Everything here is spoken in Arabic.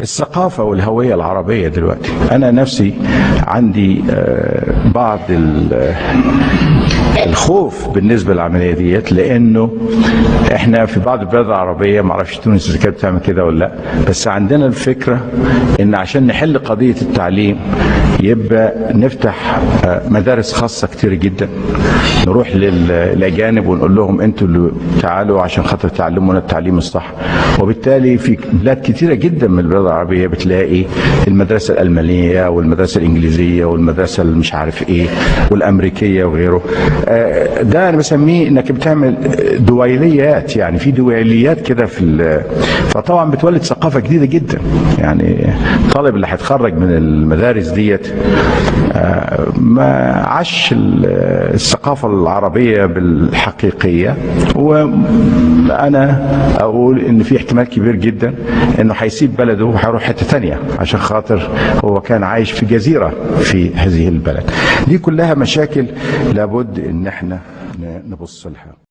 الثقافة والهوية العربية دلوقتي. أنا نفسي عندي بعض الخوف بالنسبة للعملية ديت، لأنه إحنا في بعض البلاد العربية، معرفش تونس إذا كانت بتعمل كده ولا لأ، بس عندنا الفكرة إن عشان نحل قضية التعليم يبقى نفتح مدارس خاصة كتير جدا، نروح للأجانب ونقول لهم أنتوا اللي تعالوا عشان خاطر تعلمونا التعليم الصح. وبالتالي في بلاد كتيرة جدا من البلاد العربية بتلاقي المدرسة الألمانية والمدرسة الإنجليزية والمدرسة المش عارف إيه والأمريكية وغيره. ده أنا بسميه إنك بتعمل دويليات، يعني في دويليات كده فطبعا بتولد ثقافة جديدة جدا. يعني الطالب اللي هيتخرج من المدارس ديت ما عاش الثقافة العربية بالحقيقية. وأنا أقول إن في احتمال كبير جدا إنه هيسيب بلده وهيروح حتة تانية عشان خاطر هو كان عايش في جزيرة في هذه البلد. دي كلها مشاكل لابد إن احنا نبص لها.